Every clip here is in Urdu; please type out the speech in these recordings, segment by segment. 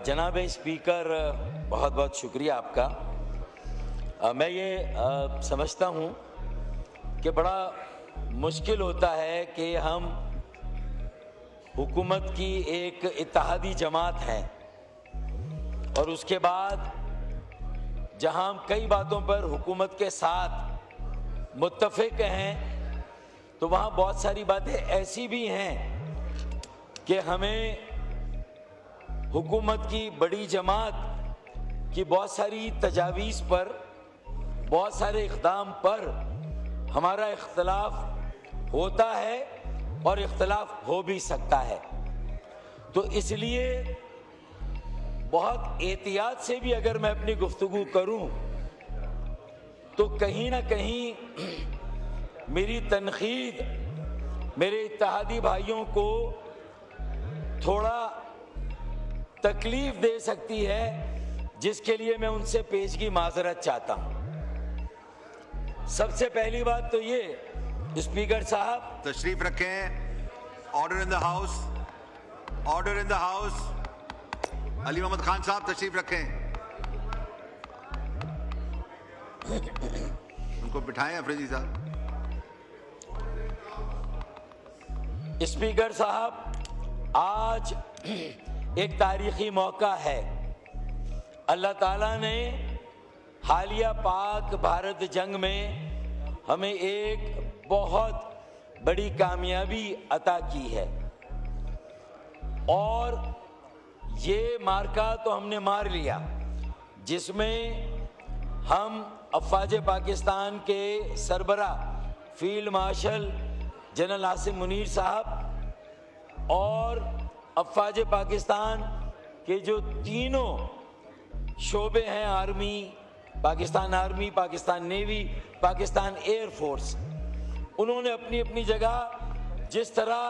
جناب اسپیکر، بہت بہت شکریہ آپ کا۔ میں یہ سمجھتا ہوں کہ بڑا مشکل ہوتا ہے کہ ہم حکومت کی ایک اتحادی جماعت ہیں اور اس کے بعد جہاں ہم کئی باتوں پر حکومت کے ساتھ متفق ہیں تو وہاں بہت ساری باتیں ایسی بھی ہیں کہ ہمیں حکومت کی بڑی جماعت کی بہت ساری تجاویز پر، بہت سارے اقدام پر ہمارا اختلاف ہوتا ہے اور اختلاف ہو بھی سکتا ہے۔ تو اس لیے بہت احتیاط سے بھی اگر میں اپنی گفتگو کروں تو کہیں نہ کہیں میری تنقید میرے اتحادی بھائیوں کو تھوڑا تکلیف دے سکتی ہے، جس کے لیے میں ان سے پیشگی معذرت چاہتا ہوں۔ سب سے پہلی بات تو یہ، اسپیکر صاحب تشریف رکھیں۔ Order in the house, order in the house. Ali Muhammad Khan صاحب تشریف رکھیں، ان کو بٹھائیں۔ افریدی صاحب۔ اسپیکر صاحب، آج ایک تاریخی موقع ہے۔ اللہ تعالیٰ نے حالیہ پاک بھارت جنگ میں ہمیں ایک بہت بڑی کامیابی عطا کی ہے، اور یہ مارکا تو ہم نے مار لیا، جس میں ہم افواج پاکستان کے سربراہ field marshal general Asim Munir صاحب اور افواج پاکستان کے جو تینوں شعبے ہیں، army, Pakistan navy, Pakistan air force, انہوں نے اپنی اپنی جگہ جس طرح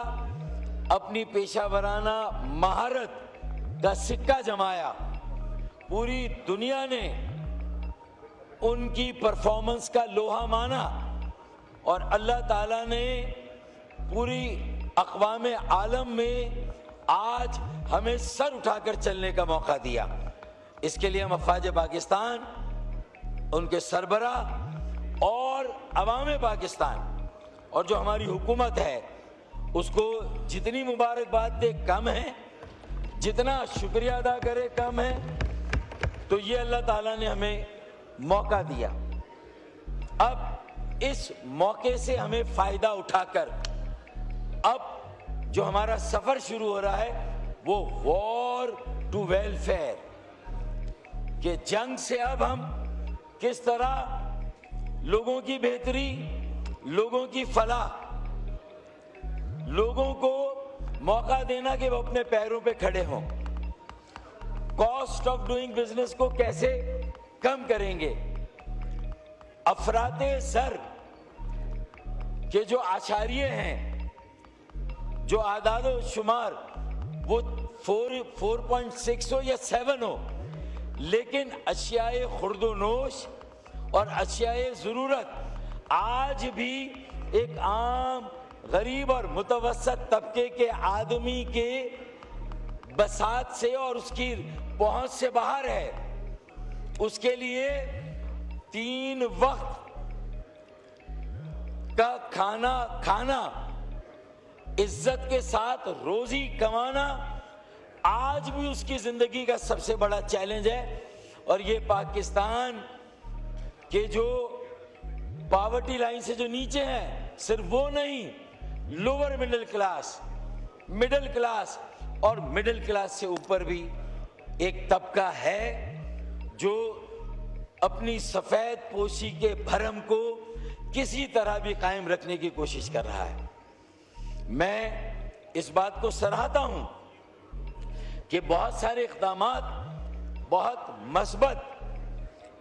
اپنی پیشہ ورانہ مہارت کا سکہ جمایا، پوری دنیا نے ان کی پرفارمنس کا لوہا مانا، اور اللہ تعالیٰ نے پوری اقوام عالم میں آج ہمیں سر اٹھا کر چلنے کا موقع دیا۔ اس کے لیے ہم افواج پاکستان، ان کے سربراہ اور عوام پاکستان اور جو ہماری حکومت ہے اس کو جتنی مبارکباد دے کم ہے، جتنا شکریہ ادا کرے کم ہے۔ تو یہ اللہ تعالیٰ نے ہمیں موقع دیا۔ اب اس موقع سے ہمیں فائدہ اٹھا کر اب جو ہمارا سفر شروع ہو رہا ہے وہ وار ٹو ویلفیئر، کہ جنگ سے اب ہم کس طرح لوگوں کی بہتری، لوگوں کی فلاح، لوگوں کو موقع دینا کہ وہ اپنے پیروں پہ کھڑے ہوں، کاسٹ آف ڈوئنگ بزنس کو کیسے کم کریں گے، افراط زر کے جو اعشاریے ہیں، جو اعداد و شمار وہ 4.6 ہو یا 7 ہو، لیکن اشیاء خرد و نوش اور اشیاء ضرورت آج بھی ایک عام غریب اور متوسط طبقے کے آدمی کے بساط سے اور اس کی پہنچ سے باہر ہے۔ اس کے لیے 3 وقت کا کھانا، عزت کے ساتھ روزی کمانا آج بھی اس کی زندگی کا سب سے بڑا چیلنج ہے۔ اور یہ پاکستان کے جو پاورٹی لائن سے جو نیچے ہیں، صرف وہ نہیں، lower middle class, middle class اور مڈل کلاس سے اوپر بھی ایک طبقہ ہے جو اپنی سفید پوشی کے بھرم کو کسی طرح بھی قائم رکھنے کی کوشش کر رہا ہے۔ میں اس بات کو سراہتا ہوں کہ بہت سارے اقدامات بہت مثبت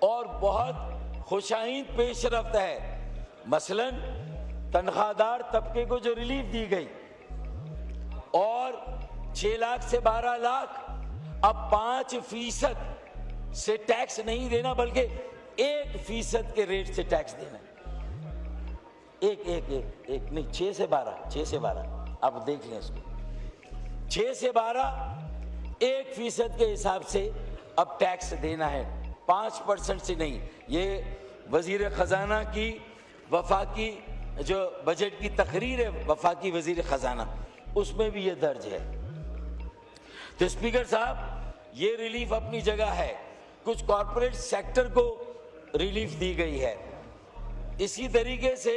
اور بہت خوشائند پیش رفت ہے۔ مثلاً تنخواہ دار طبقے کو جو ریلیف دی گئی اور 6 لاکھ سے 12 لاکھ، اب 5% سے ٹیکس نہیں دینا بلکہ 1% کے ریٹ سے ٹیکس دینا۔ ایک نہیں، 6 سے 12 آپ دیکھ لیں اس کو، 6 سے 12 1% کے حساب سے اب ٹیکس دینا ہے, 5% سے نہیں. یہ وزیر خزانہ کی وفاقی جو بجٹ کی تقریر ہے وفاقی وزیر خزانہ, اس میں بھی یہ درج ہے. تو اسپیکر صاحب, یہ ریلیف اپنی جگہ ہے. کچھ کارپوریٹ سیکٹر کو ریلیف دی گئی ہے. اسی طریقے سے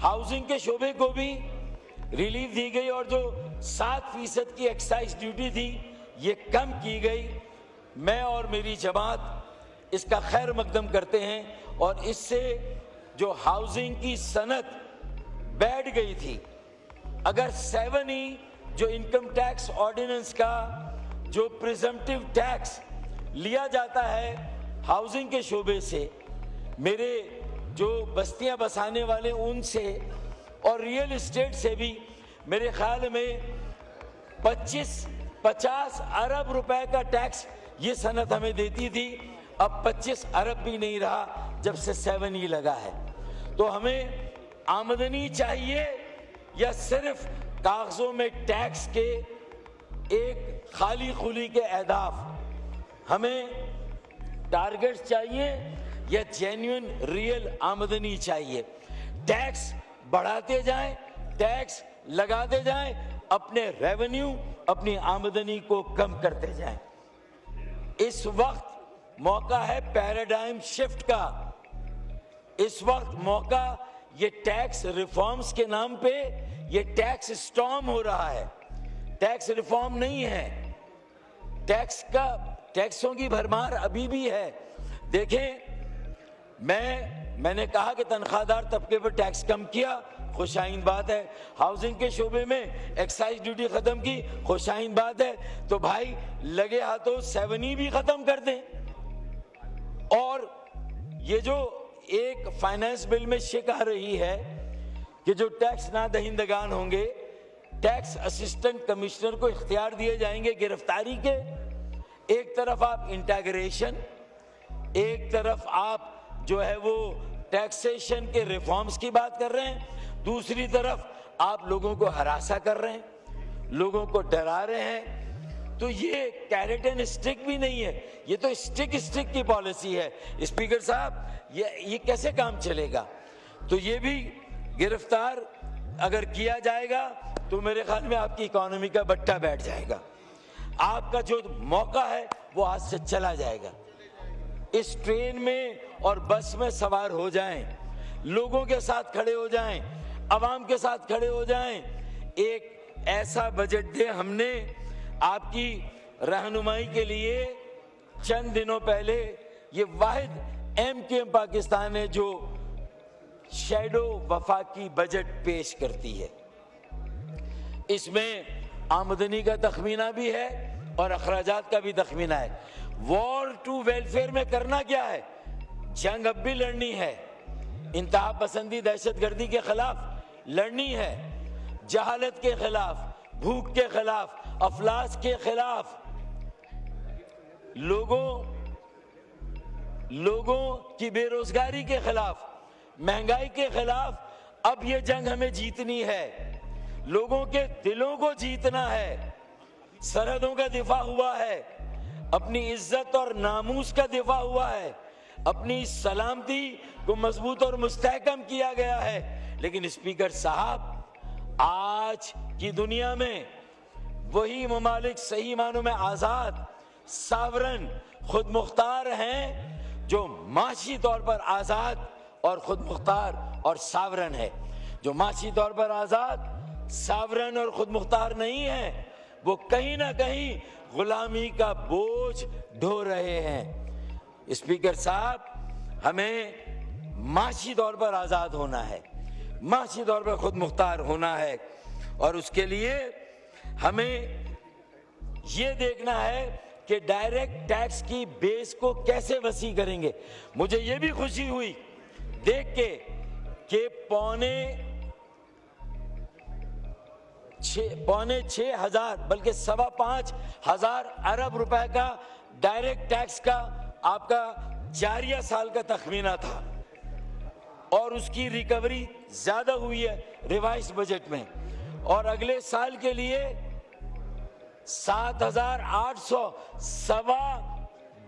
ہاؤسنگ کے شعبے کو بھی ریلیف دی گئی, اور جو 7% کی ایکسائز ڈیوٹی تھی یہ کم کی گئی. میں اور میری جماعت اس کا خیر مقدم کرتے ہیں, اور اس سے جو ہاؤسنگ کی صنعت بیٹھ گئی تھی, اگر 7E جو انکم ٹیکس آرڈیننس کا جو پریزمپٹیو ٹیکس لیا جاتا ہے ہاؤسنگ کے شعبے سے, میرے جو بستیاں بسانے والے ان سے اور ریئل اسٹیٹ سے بھی میرے خیال میں 50 ارب روپے کا ٹیکس یہ صنعت ہمیں دیتی تھی. اب 25 ارب بھی نہیں رہا جب سے 7E لگا ہے. تو ہمیں آمدنی چاہیے یا صرف کاغذوں میں ٹیکس کے ایک خالی خلی کے اہداف؟ ہمیں ٹارگٹ چاہیے یا جینیون ریئل آمدنی چاہیے؟ ٹیکس بڑھاتے جائیں, ٹیکس لگاتے جائیں, اپنے ریونیو اپنی آمدنی کو کم کرتے جائیں. اس وقت موقع ہے پیراڈائم شفٹ کا. اس وقت موقع یہ ٹیکس ریفارمز کے نام پہ یہ ٹیکس اسٹارم ہو رہا ہے. ٹیکس ریفارم نہیں ہے, ٹیکسوں کی بھرمار ابھی بھی ہے. دیکھیں, میں نے کہا کہ تنخواہ دار طبقے پر ٹیکس کم کیا, خوش آئند بات ہے. ہاؤسنگ کے شعبے میں ایکسائز ڈیوٹی ختم کی, خوش آئند بات ہے. تو بھائی لگے ہاتھوں 7E بھی ختم کر دیں. اور یہ جو ایک فائنانس بل میں شک آ رہی ہے کہ جو ٹیکس نہ دہندگان ہوں گے, ٹیکس اسسٹنٹ کمشنر کو اختیار دیے جائیں گے گرفتاری کے. ایک طرف آپ انٹیگریشن, ایک طرف آپ جو ہے وہ ٹیکسیشن کے ریفارمز کی بات کر رہے ہیں, دوسری طرف آپ لوگوں کو ہراساں کر رہے ہیں, لوگوں کو ڈرا رہے ہیں. تو یہ کیرٹ اینڈ اسٹک بھی نہیں ہے, یہ تو اسٹک کی پالیسی ہے. اسپیکر صاحب, یہ کیسے کام چلے گا؟ تو یہ بھی گرفتار اگر کیا جائے گا تو میرے خیال میں آپ کی اکانومی کا بٹا بیٹھ جائے گا. آپ کا جو موقع ہے وہ ہاتھ سے چلا جائے گا. اس ٹرین میں اور بس میں سوار ہو جائیں, لوگوں کے ساتھ کھڑے ہو جائیں, عوام کے ساتھ کھڑے ہو جائیں. ایک ایسا بجٹ دے. ہم نے آپ کی رہنمائی کے لیے چند دنوں پہلے یہ واحد MKM پاکستان ہے جو شیڈو وفاقی بجٹ پیش کرتی ہے. اس میں آمدنی کا تخمینہ بھی ہے اور اخراجات کا بھی تخمینہ ہے. وار ٹو ویلفیئر میں کرنا کیا ہے؟ جنگ اب بھی لڑنی ہے, انتہا پسندی دہشت گردی کے خلاف لڑنی ہے, جہالت کے خلاف, بھوک کے خلاف, افلاس کے خلاف, لوگوں کی بے روزگاری کے خلاف, مہنگائی کے خلاف. اب یہ جنگ ہمیں جیتنی ہے, لوگوں کے دلوں کو جیتنا ہے. سرحدوں کا دفاع ہوا ہے, اپنی عزت اور ناموس کا دفاع ہوا ہے, اپنی سلامتی کو مضبوط اور مستحکم کیا گیا ہے. لیکن اسپیکر صاحب, آج کی دنیا میں وہی ممالک صحیح معنوں میں آزاد, ساورن, خود مختار ہیں جو معاشی طور پر آزاد اور خود مختار اور ساورن ہے. جو معاشی طور پر آزاد, ساورن اور خود مختار نہیں ہیں, وہ کہیں نہ کہیں غلامی کا بوجھ ڈھو رہے ہیں. اسپیکر صاحب, ہمیں معاشی طور پر آزاد ہونا ہے, معاشی طور پر خود مختار ہونا ہے, اور اس کے لیے ہمیں یہ دیکھنا ہے کہ ڈائریکٹ ٹیکس کی بیس کو کیسے وسیع کریں گے. مجھے یہ بھی خوشی ہوئی دیکھ کے کہ پونے 6,000 بلکہ 5,500 ارب روپے کا ڈائریکٹ ٹیکس کا آپ کا جاریہ سال کا تخمینہ تھا, اور اس کی ریکوری زیادہ ہوئی ہے ریوائز بجٹ میں. اور اگلے سال کے لیے 7,800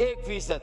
1%,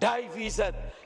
2.5%,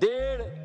1.5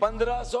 1500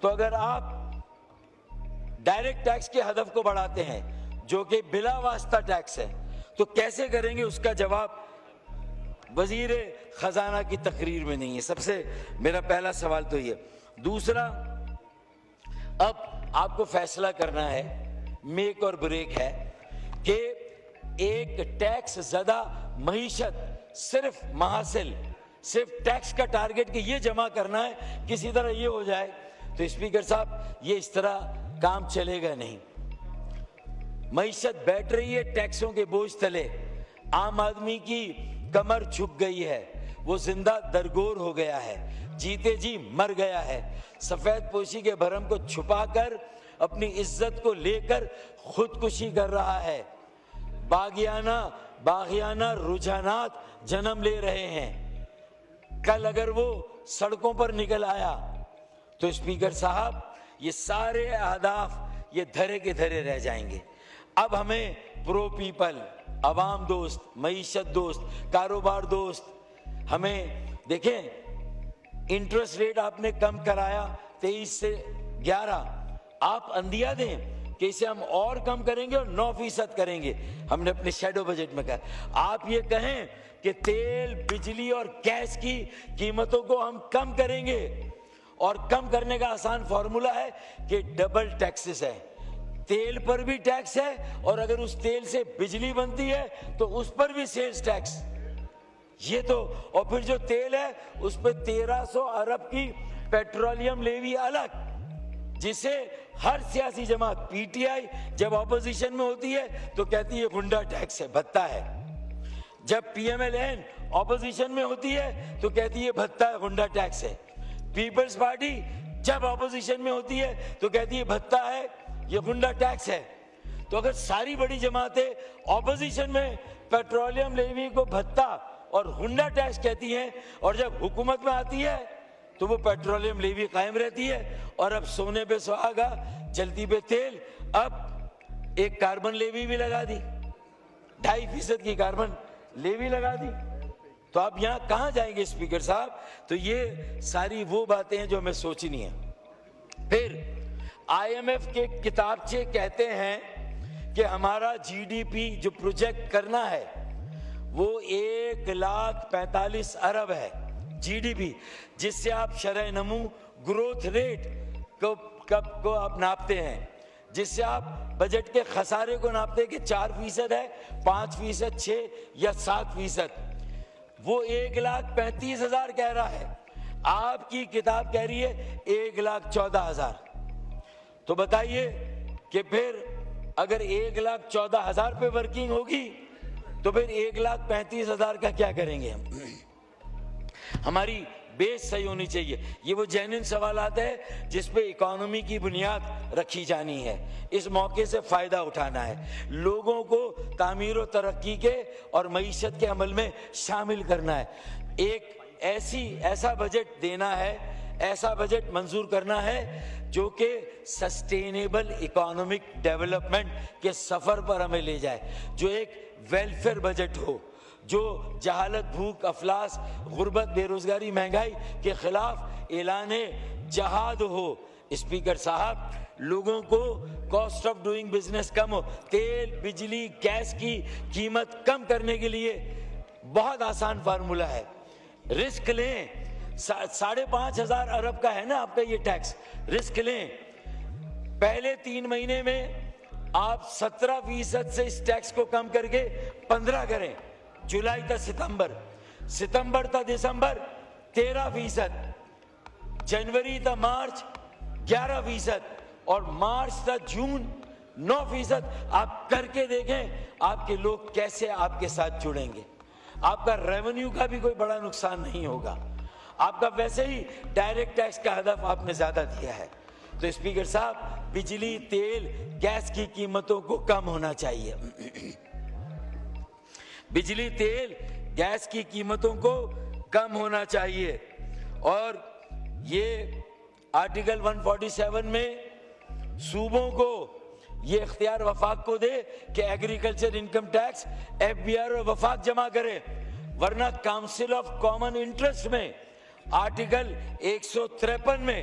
تو اگر آپ ڈائریکٹ ٹیکس کے ہدف کو بڑھاتے ہیں جو کہ بلا واسطہ ٹیکس ہے تو کیسے کریں گے؟ اس کا جواب وزیر خزانہ کی تقریر میں نہیں ہے. سب سے میرا پہلا سوال تو یہ. دوسرا، اب آپ کو فیصلہ کرنا ہے، میک اور بریک ہے کہ ایک ٹیکس زدہ معیشت صرف محاصل، صرف ٹیکس کا ٹارگٹ کہ یہ جمع کرنا ہے، کسی طرح یہ ہو جائے تو اسپیکر صاحب یہ اس طرح کام چلے گا نہیں. معیشت بیٹھ رہی ہے ٹیکسوں کے بوجھ تلے، عام آدمی کی کمر جھک گئی ہے، وہ زندہ درگور ہو گیا ہے، جیتے جی مر گیا ہے، سفید پوشی کے بھرم کو چھپا کر اپنی عزت کو لے کر خودکشی کر رہا ہے. باغیانہ رجحانات جنم لے رہے ہیں. کل اگر وہ سڑکوں پر نکل آیا تو اسپیکر صاحب یہ سارے اہداف یہ دھرے کے دھرے رہ جائیں گے. اب ہمیں پرو پیپل، عوام دوست، معیشت دوست، کاروبار دوست، ہمیں دیکھیں انٹرسٹ ریٹ آپ نے کم کرایا 23 سے 11، آپ اندیا دیں کہ اسے ہم اور کم کریں گے اور 9% کریں گے. ہم نے اپنے شیڈو بجٹ میں کہا آپ یہ کہیں کہ تیل، بجلی اور گیس کی قیمتوں کو ہم کم کریں گے، اور کم کرنے کا آسان فارمولا ہے کہ ڈبل ٹیکسز ہے. تیل پر بھی ٹیکس ہے اور اگر اس تیل سے بجلی بنتی ہے تو اس پر بھی سیلز ٹیکس. یہ تو، اور پھر جو تیل ہے اس پہ 1300 ارب کی پیٹرولیم لیوی الگ، جسے ہر سیاسی جماعت، پی ٹی آئی جب اپوزیشن میں ہوتی ہے تو کہتی ہے گنڈا ٹیکس ہے، بھتہ ہے. جب P M L N opposition میں ہوتی ہے تو کہتی ہے بھتہ ہے، گنڈا ٹیکس ہے. پیپلز پارٹی جب اپوزیشن میں ہوتی ہے تو کہتی ہے بھتہ ہے، یہ گنڈا ٹیکس ہے. تو اگر ساری بڑی جماعتیں اپوزیشن میں پیٹرولیم لیوی کو بھتہ اور گنڈا ٹیکس کہتی ہیں، اور جب حکومت میں آتی ہے تو وہ پیٹرولیم لیوی قائم رہتی ہے. اور اب سونے پہ سہاگا، چلتی پہ تیل، اب ایک کاربن لیوی بھی لگا دی، 2.5% کی کاربن لیوی لگا دی. تو آپ یہاں کہاں جائیں گے اسپیکر صاحب؟ تو یہ ساری وہ باتیں ہیں جو ہمیں سوچنی ہیں. پھر آئی ایم ایف کے کتابچے کہتے ہیں کہ ہمارا جی ڈی پی جو پروجیکٹ کرنا ہے وہ 1,45 ارب ہے جی ڈی پی، جس سے آپ شرح نمو گروتھ ریٹ کو آپ ناپتے ہیں، جس سے آپ بجٹ کے خسارے کو ناپتے ہیں کہ 4% ہے، 5%، 6 یا 7%. وہ 1,35,000 کہہ رہا ہے، آپ کی کتاب کہہ رہی ہے 1,14,000. تو بتائیے کہ پھر اگر 1,14,000 پہ ورکنگ ہوگی تو پھر 1,35,000 کا کیا کریں گے ہم؟ ہماری بیس صحیح ہونی چاہیے. یہ وہ جینوین سوالات ہے جس پہ اکانومی کی بنیاد رکھی جانی ہے. اس موقع سے فائدہ اٹھانا ہے، لوگوں کو تعمیر و ترقی کے اور معیشت کے عمل میں شامل کرنا ہے. ایک ایسا بجٹ دینا ہے، ایسا بجٹ منظور کرنا ہے جو کہ سسٹینیبل اکانومک ڈیولپمنٹ کے سفر پر ہمیں لے جائے، جو ایک ویلفیئر بجٹ ہو، جو جہالت، بھوک، افلاس، غربت، بے روزگاری، مہنگائی کے خلاف اعلان جہاد ہو. اسپیکر صاحب، لوگوں کو کاسٹ آف ڈوئنگ بزنس کم ہو. تیل، بجلی، گیس کی قیمت کم کرنے کے لیے بہت آسان فارمولا ہے. رسک لیں، 5,500 ارب کا ہے نا آپ کا یہ ٹیکس، رسک لیں. پہلے 3 مہینے میں آپ 17% سے اس ٹیکس کو کم کر کے 15 کریں. جولائی تا ستمبر تا دسمبر 13%، جنوری تا مارچ 11%، اور مارچ تا جون 9%. آپ کر کے دیکھیں آپ کے لوگ کیسے آپ کے ساتھ جڑیں گے. آپ کا ریونیو کا بھی کوئی بڑا نقصان نہیں ہوگا. آپ کا ویسے ہی ڈائریکٹ ٹیکس کا ہدف آپ نے زیادہ دیا ہے. تو اسپیکر صاحب، بجلی، تیل، گیس کی قیمتوں کو کم ہونا چاہیے. بجلی، تیل، گیس کی قیمتوں کو کم ہونا چاہیے. اور یہ آرٹیکل 147 میں صوبوں کو یہ اختیار وفاق کو دے کہ agriculture income tax F B R اور وفاق جمع کرے، ورنہ کاؤنسل آف کامن انٹرسٹ میں آرٹیکل 153 میں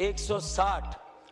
160।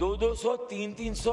200, 300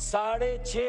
6.5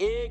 1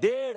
1.5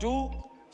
2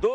2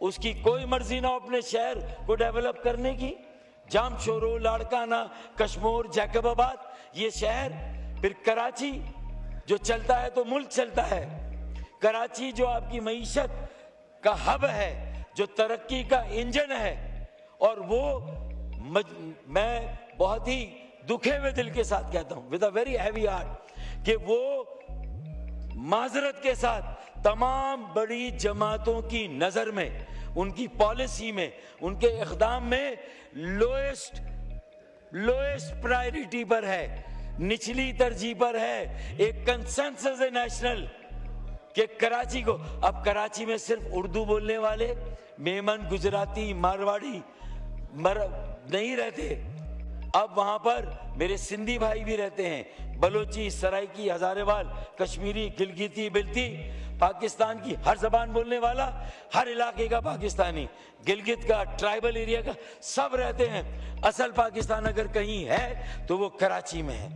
اس کی کوئی مرضی نہ ہو اپنے شہر کو ڈیولپ کرنے کی. جام شورو، لاڑکانہ، کشمور، جیکب آباد یہ شہر. پھر کراچی جو چلتا ہے تو ملک چلتا ہے. کراچی جو آپ کی معیشت کا ہب ہے، جو ترقی کا انجن ہے، اور وہ میں بہت ہی دکھے ہوئے دل کے ساتھ کہتا ہوں with a very heavy heart کہ وہ معذرت کے ساتھ تمام بڑی جماعتوں کی نظر میں، ان کی پالیسی میں، ان کے اقدام میں لوئسٹ پرائرٹی پر ہے، نچلی ترجیح پر ہے. ایک کنسنسس ہے نیشنل کہ کراچی کو، اب کراچی میں صرف اردو بولنے والے میمن، گجراتی، مارواڑی نہیں رہتے. اب وہاں پر میرے سندھی بھائی بھی رہتے ہیں، بلوچی، سرائکی، ہزارے وال، کشمیری، گلگیتی، بلتی. پاکستان کی ہر زبان بولنے والا، ہر علاقے کا پاکستانی، گلگت کا، ٹرائبل ایریا کا، سب رہتے ہیں. اصل پاکستان اگر کہیں ہے تو وہ کراچی میں ہے.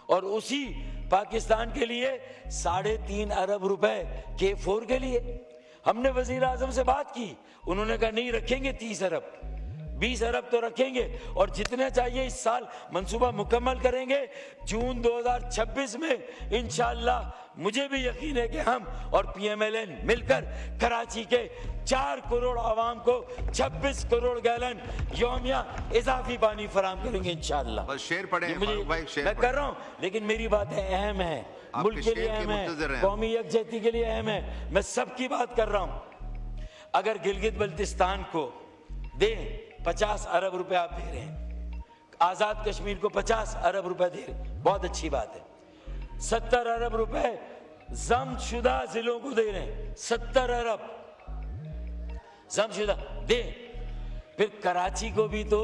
اور اسی پاکستان کے لیے 3.5 ارب روپے K4 کے لیے ہم نے وزیر اعظم سے بات کی. انہوں نے کہا نہیں رکھیں گے 30 ارب، 20 ارب تو رکھیں گے، اور جتنے چاہیے اس سال منصوبہ مکمل کریں گے. جون 2026 میں انشاءاللہ مجھے بھی یقین ہے کہ ہم اور PMLN مل کر کراچی کے 4 کروڑ عوام کو 26 کروڑ گیلن یومیہ اضافی پانی فراہم کریں گے انشاءاللہ. بس شعر پڑھیں فاروق بھائی، شعر میں کر رہا ہوں، لیکن میری باتیں اہم ہیں، ملک کے لیے اہم ہے، قومی یکجہتی کے لیے اہم ہے. میں سب کی بات کر رہا ہوں. اگر گلگت بلتستان کو دیں 50 ارب روپے آپ دے رہے ہیں، آزاد کشمیر کو 50 ارب روپے دے رہے ہیں، بہت اچھی بات ہے. 70 ارب روپے ضم شدہ ضلعوں کو دے رہے ہیں، 70 ارب ضم شدہ دیں. پھر کراچی کو بھی تو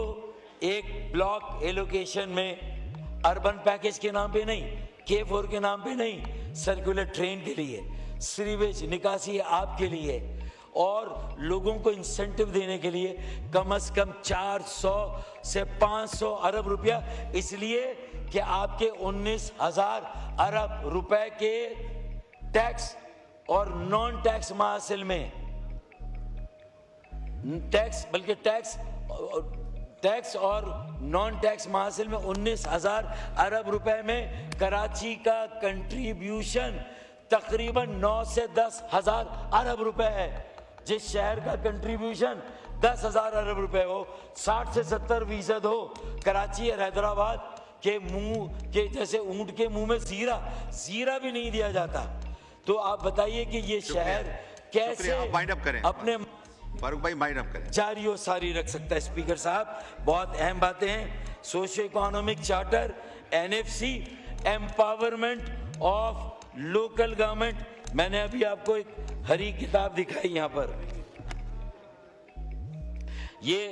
ایک بلاک ایلوکیشن میں اربن پیکج کے نام پہ نہیں، K4 کے نام پہ نہیں، سرکولر ٹرین کے لیے، سیویج نکاسی آپ کے لیے، اور لوگوں کو انسینٹیو دینے کے لیے کم از کم 400 سے 500 ارب روپیہ، اس لیے کہ آپ کے 19,000 ارب روپے کے ٹیکس اور نان ٹیکس محاصل میں ٹیکس اور نان ٹیکس محاصل میں 19,000 ارب روپے میں کراچی کا کنٹریبیوشن تقریباً 9 سے 10,000 ارب روپے ہے. جس شہر کا کنٹریبیوشن 10,000 ارب روپے ہو، 60 سے 70% ہو، کراچی اور حیدرآباد کے منہ کے جیسے اونٹ کے منہ میں زیرہ بھی نہیں دیا جاتا. تو آپ بتائیے کہ یہ شہر کیسے اپنے فاروق بھائی مائنڈ اپ کریں، جاری و ساری رکھ سکتا ہے. اسپیکر صاحب بہت اہم باتیں ہیں. Socio economic charter, NFC، empowerment of local government. میں نے ابھی آپ کو ایک ہری کتاب دکھائی یہاں پر. یہ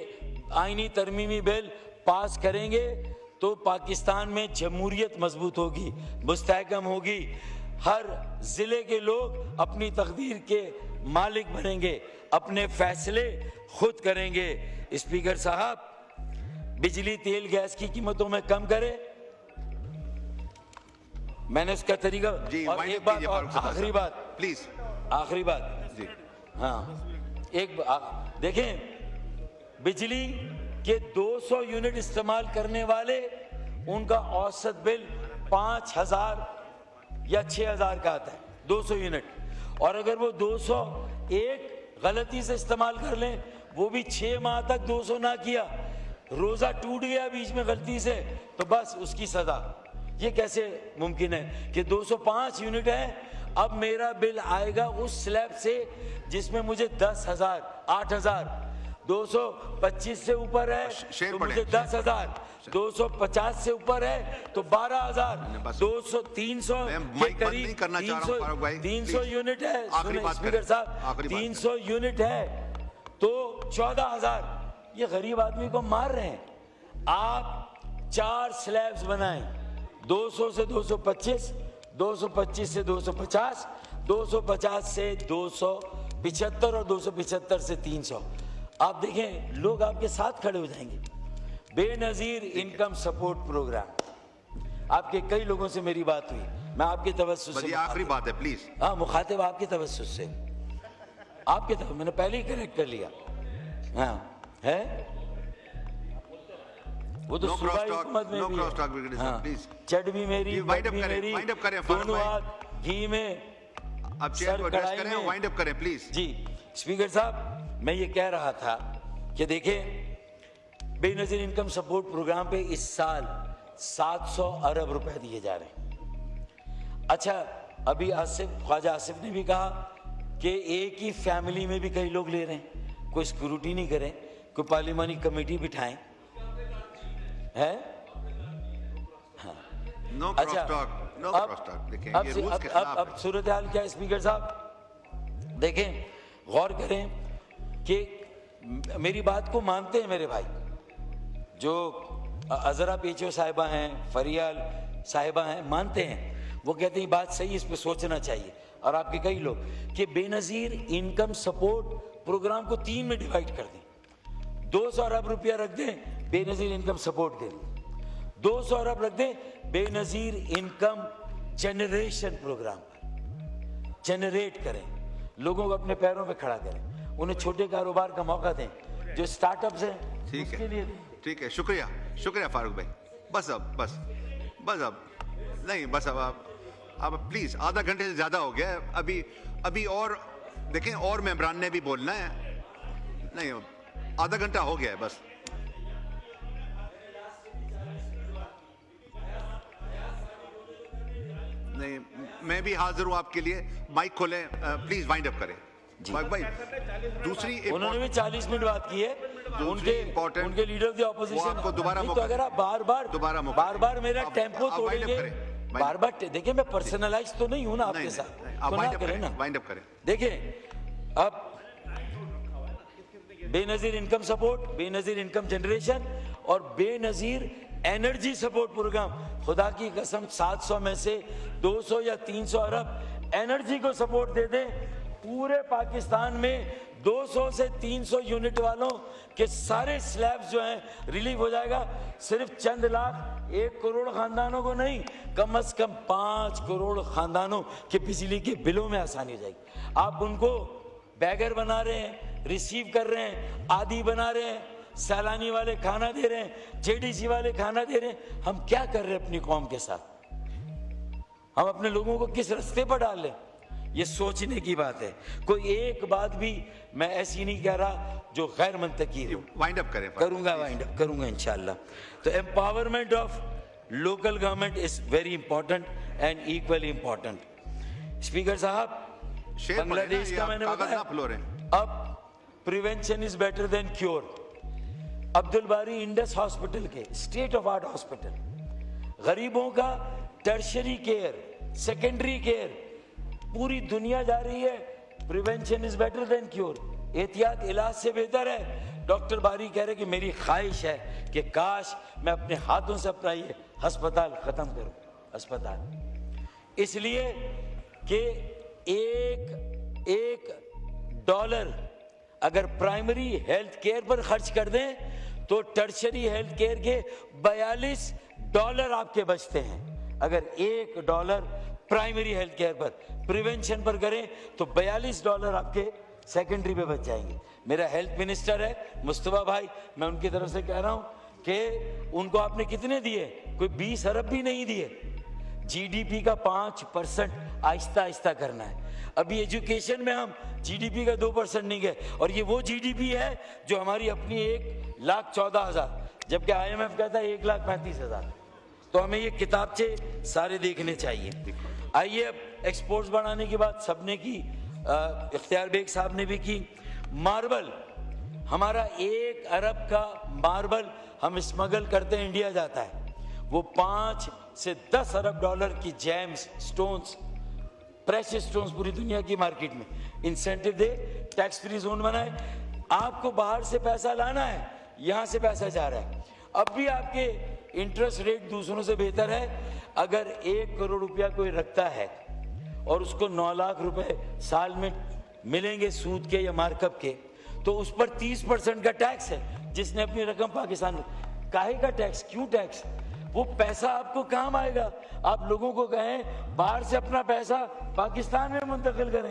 آئینی ترمیمی بل پاس کریں گے تو پاکستان میں جمہوریت مضبوط ہوگی، مستحکم ہوگی. ہر ضلع کے لوگ اپنی تقدیر کے مالک بنیں گے، اپنے فیصلے خود کریں گے. اسپیکر صاحب بجلی، تیل، گیس کی قیمتوں میں کم کرے. میں نے اس کا طریقہ، اور ایک بات اور آخری بات پلیز، آخری بات جی ہاں، ایک دیکھیں، بجلی کے 200 یونٹ استعمال کرنے والے ان کا اوسط بل 5,000 یا 6,000 کا آتا ہے، 200 یونٹ. اور اگر وہ 201 غلطی سے استعمال کر لیں، وہ بھی 6 ماہ تک 200 نہ کیا، روزہ ٹوٹ گیا بیچ میں غلطی سے، تو بس اس کی سزا. یہ کیسے ممکن ہے کہ 205 یونٹ ہے؟ اب میرا بل آئے گا اس سلیب سے جس میں مجھے 10,000، 8,000، 225 سے اوپر ہے تو مجھے 10,000، 250 سے اوپر ہے تو 12,000، 200، 300 کے قریب 300 یونٹ ہے. اسپیکر صاحب 300 یونٹ ہے تو 14,000. یہ غریب آدمی کو مار رہے ہیں. آپ 4 سلیبز بنائیں، 200 سے 225، 225 سے 250، 250 سے 275 اور 275 سے 300. آپ دیکھیں لوگ آپ کے ساتھ کھڑے ہو جائیں گے. بے نظیر انکم سپورٹ پروگرام، آپ کے کئی لوگوں سے میری بات ہوئی، میں آپ کے توسط سے آخری بات ہے پلیز. ہاں، مخاطب آپ کے توسط سے. آپ کی طرف میں نے پہلے ہی کریکٹ کر لیا. ہاں ہے وہ تو No صوبائی cross talk, حکومت میں no بھی cross talk, ہے. Brigadier ہاں sir, please. چٹ بھی میری, wind بٹ up بھی کریں, میری, wind up کریں, فاروق دونوں بھائی. ہاتھ گھی میں, آپ چیئر کو ایڈریس کریں اور وائنڈ اپ کریں پلیز. جی اسپیکر صاحب میں یہ کہہ رہا تھا کہ دیکھیں بے نظیر انکم سپورٹ پروگرام پہ اس سال 700 ارب روپے دیے جا رہے ہیں. اچھا ابھی خواجہ آصف نے بھی کہا کہ ایک ہی فیملی میں بھی کئی لوگ لے رہے ہیں, کوئی سکیورٹی نہیں کریں, کوئی پارلیمانی کمیٹی بٹھائیں ہے. نو کراس ٹاک, نو کراس ٹاک. دیکھیں یہ رولز کے خلاف اب صورتحال کیا ہے اسپیکر صاحب, دیکھیں غور کریں کہ میری بات کو مانتے ہیں میرے بھائی جو عذرا پیچو صاحبہ ہیں, فریال صاحبہ ہیں, مانتے ہیں, وہ کہتے ہیں بات صحیح, اس پہ سوچنا چاہیے. اور آپ کے کئی لوگ کہ بے نظیر انکم سپورٹ پروگرام کو 3 میں ڈیوائیڈ کر دیں, 200 ارب روپیہ رکھ دیں بے نظیر انکم سپورٹ کے لیے, 200 ارب رکھ دیں بے نظیر انکم جنریشن پروگرام پر. جنریٹ کریں, لوگوں کو اپنے پیروں پہ کھڑا کریں, انہیں چھوٹے کاروبار کا موقع دیں, جو سٹارٹ اپس ہیں اس کے لیے دیں. ٹھیک ہے, شکریہ, شکریہ فاروق بھائی. بس اب بس نہیں, بس اب پلیز آدھا گھنٹے سے زیادہ ہو گیا. ابھی اور دیکھیں اور ممبران نے بھی بولنا ہے. نہیں آدھا گھنٹہ ہو گیا ہے بس. نہیں میں بھی حاضر ہوں آپ کے لیے. مائک کھولیں پلیز, وائنڈ اپ کریں. بھائی دوسری انہوں نے بھی 40 منٹ بات کی ہے, ان کے لیڈر آف دی اپوزیشن کو دوبارہ تو اگر آپ بار بار میرا ٹیمپو توڑیں گے, بار بار دیکھیں میں پرسنلائز تو نہیں ہوں نا آپ کے ساتھ, تو نہ کریں نا. وائنڈ اپ کریں. دیکھیں اب بے نظیر انکم سپورٹ, بے نظیر انکم جنریشن اور بے نظیر انرجی سپورٹ پروگرام, خدا کی قسم 700 میں سے 200 یا 300 ارب انرجی کو سپورٹ دے دیں. پورے پاکستان میں 200 سے 300 یونٹ والوں کے سارے سلیبز جو ہیں ریلیف ہو جائے گا. صرف چند لاکھ 1 کروڑ خاندانوں کو نہیں, کم از کم 5 کروڑ خاندانوں کے بجلی کے بلوں میں آسانی ہو جائے گی. آپ ان کو بیگر بنا رہے ہیں, ریسیو کر رہے ہیں, عادی بنا رہے ہیں, سیلانی والے کھانا دے رہے ہیں, جے ڈی سی والے کھانا دے رہے ہیں. ہم کیا کر رہے ہیں اپنی قوم کے ساتھ؟ ہم اپنے لوگوں کو کس رستے پر ڈال لیں؟ یہ سوچنے کی بات ہے. کوئی ایک بات بھی میں ایسی نہیں کہہ رہا جو غیر منطقی ہو. وائنڈ اپ کریں. وائنڈ اپ کروں گا انشاءاللہ. تو empowerment of local government is very important and equally important. Speaker صاحب بنگلہ دیش کا میں نے بتایا, اب prevention is better than cure. Abdul Bari Indus hospital کے اسٹیٹ آف آرٹ ہاسپٹل, غریبوں کا ٹرشری کیئر, سیکنڈری کیئر, پوری دنیا جا رہی ہے. Prevention is better than cure, احتیاط علاج سے بہتر ہے. ڈاکٹر باری کہہ رہے کہ میری خواہش ہے کہ کاش میں اپنے ہاتھوں سے اپنا یہ ہسپتال ختم کروں. ہسپتال اس لیے کہ ایک ڈالر اگر پرائمری ہیلتھ کیئر پر خرچ کر دیں تو ٹرشری ہیلتھ کیئر کے 42 ڈالر آپ کے بچتے ہیں. اگر $1 پرائمری ہیلتھ کیئر پر, پریونشن پر کریں تو 42 ڈالر آپ کے سیکنڈری پہ بچ جائیں گے. میرا ہیلتھ منسٹر ہے مصطفیٰ بھائی, میں ان کی طرف سے کہہ رہا ہوں کہ ان کو آپ نے کتنے دیے؟ کوئی 20 ارب بھی نہیں دیے. جی ڈی پی کا 5% آہستہ آہستہ کرنا ہے. ابھی ایجوکیشن میں ہم جی ڈی پی کا 2% نہیں گئے, اور یہ وہ جی ڈی پی ہے جو ہماری اپنی 1,14,000, جبکہ آئی ایم ایف کہتا ہے 1,35,000. تو ہمیں یہ کتابچے سارے دیکھنے چاہیے. آئیے اب ایکسپورٹس بڑھانے کی بات سب نے کی, اختیار بیگ صاحب نے بھی کی. ماربل, ہمارا 1 ارب کا ماربل ہم اسمگل کرتے ہیں, انڈیا جاتا ہے. وہ 5 سے 10 ارب ڈالر کی جیمز, سٹونز, پریشس سٹونز پوری دنیا کی مارکیٹ میں. انسینٹیو دے, ٹیکس فری زون بنائے. آپ کو باہر سے پیسہ لانا ہے, یہاں سے پیسہ جا رہا ہے. اب بھی آپ کے انٹرسٹ ریٹ دوسروں سے بہتر ہے. اگر 1 کروڑ روپیہ کوئی رکھتا ہے اور اس کو 9 لاکھ روپے سال میں ملیں گے سود کے یا مارکپ کے, تو اس پر 30% کا ٹیکس ہے. جس نے اپنی رقم پاکستان میں, کاہے کا ٹیکس, کیوں ٹیکس؟ وہ پیسہ آپ کو کام آئے گا. آپ لوگوں کو کہیں باہر سے اپنا پیسہ پاکستان میں منتقل کریں.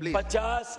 Please. 50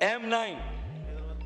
M9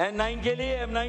M9